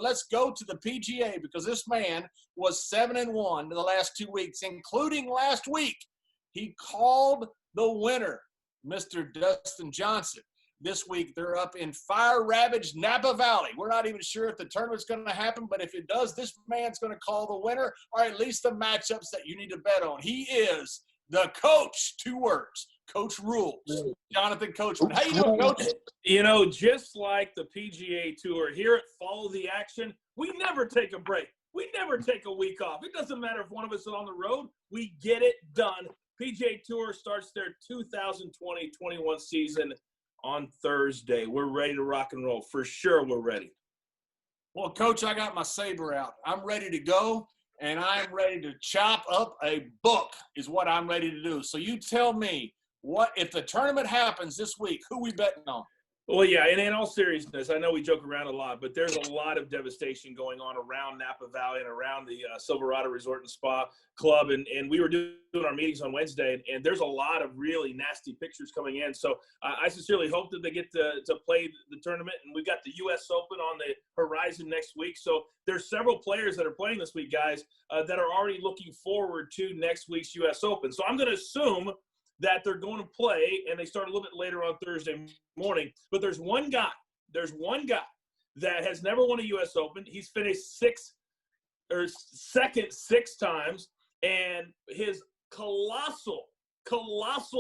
let's go to the PGA because this man was 7-1 in the last 2 weeks, including last week. He called the winner, Mr. Dustin Johnson. This week, they're up in fire-ravaged Napa Valley. We're not even sure if the tournament's going to happen, but if it does, this man's going to call the winner, or at least the matchups that you need to bet on. He is the coach. 2 words. Coach rules. Jonathan Coachman. How you doing, Coach? You know, just like the PGA Tour, here at Follow the Action, we never take a break. We never take a week off. It doesn't matter if one of us is on the road. We get it done. PGA Tour starts their 2020-21 season on Thursday. We're ready to rock and roll. For sure, we're ready. Well, Coach, I got my saber out. I'm ready to go, and I'm ready to chop up a book is what I'm ready to do. So you tell me, what if the tournament happens this week, who we betting on? Well, yeah, and in all seriousness, I know we joke around a lot, but there's a lot of devastation going on around Napa Valley and around the Silverado Resort and Spa Club. And we were doing our meetings on Wednesday, and there's a lot of really nasty pictures coming in. So I sincerely hope that they get to play the tournament. And we've got the U.S. Open on the horizon next week. So there's several players that are playing this week, guys, that are already looking forward to next week's U.S. Open. So I'm going to assume that they're going to play, and they start a little bit later on Thursday morning. But there's one guy that has never won a U.S. Open. He's finished second 6 times, and his colossal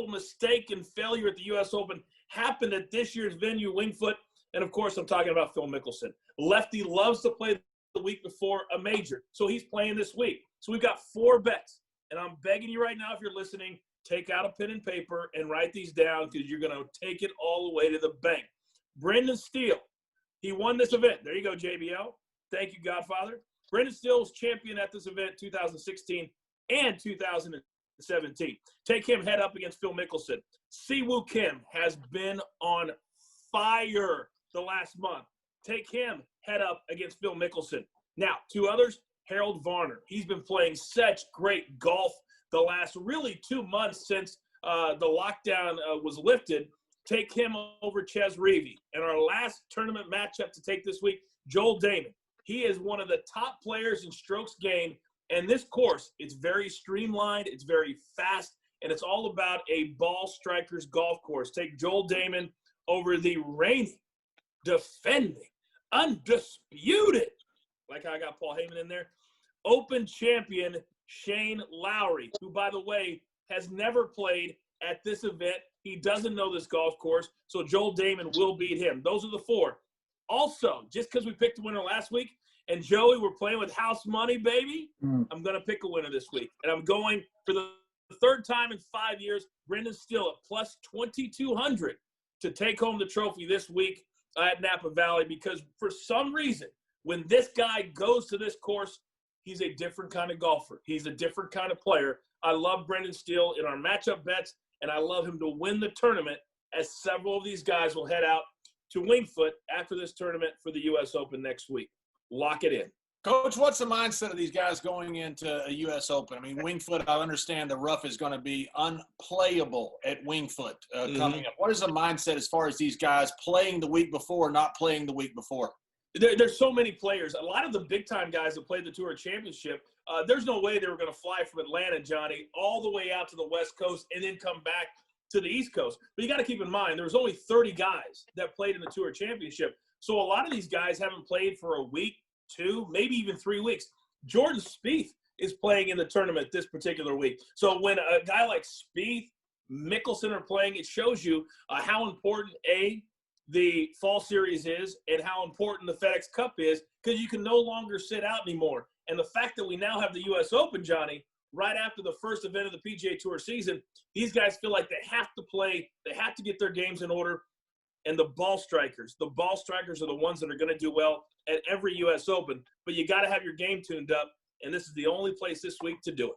mistake and failure at the U.S. Open happened at this year's venue, Winged Foot. And, of course, I'm talking about Phil Mickelson. Lefty loves to play the week before a major, so he's playing this week. So we've got 4 bets, and I'm begging you right now, if you're listening, take out a pen and paper and write these down because you're going to take it all the way to the bank. Brendan Steele, he won this event. There you go, JBL. Thank you, Godfather. Brendan Steele was champion at this event 2016 and 2017. Take him head up against Phil Mickelson. Siwoo Kim has been on fire the last month. Take him head up against Phil Mickelson. Now, 2 others, Harold Varner. He's been playing such great golf the last really 2 months since the lockdown was lifted. Take him over Ches Reavie. And our last tournament matchup to take this week, Joel Damon. He is one of the top players in strokes gained. And this course, it's very streamlined, it's very fast, and it's all about a ball striker's golf course. Take Joel Damon over the reigning, defending, undisputed, like how I got Paul Heyman in there, Open champion Shane Lowry, who, by the way, has never played at this event. He doesn't know this golf course, so Joel Damon will beat him. Those are the 4. Also, just because we picked a winner last week, and Joey, we're playing with house money, baby, I'm going to pick a winner this week. And I'm going for the 3rd time in 5 years, Brendan Steele at plus 2,200 to take home the trophy this week at Napa Valley, because for some reason, when this guy goes to this course, he's a different kind of golfer. He's a different kind of player. I love Brendan Steele in our matchup bets, and I love him to win the tournament, as several of these guys will head out to Winged Foot after this tournament for the U.S. Open next week. Lock it in. Coach, what's the mindset of these guys going into a U.S. Open? I mean, Winged Foot, I understand the rough is going to be unplayable at Winged Foot coming up. What is the mindset as far as these guys playing the week before, not playing the week before? There's so many players. A lot of the big-time guys that played the Tour Championship, there's no way they were going to fly from Atlanta, Johnny, all the way out to the West Coast and then come back to the East Coast. But you got to keep in mind, there was only 30 guys that played in the Tour Championship. So a lot of these guys haven't played for a week, 2, maybe even 3 weeks. Jordan Spieth is playing in the tournament this particular week. So when a guy like Spieth, Mickelson are playing, it shows you how important, the fall series is and how important the FedEx Cup is, because you can no longer sit out anymore. And the fact that we now have the U.S. Open, Johnny, right after the first event of the PGA Tour season, these guys feel like they have to play, they have to get their games in order. And the ball strikers are the ones that are going to do well at every U.S. Open. But you got to have your game tuned up, and this is the only place this week to do it.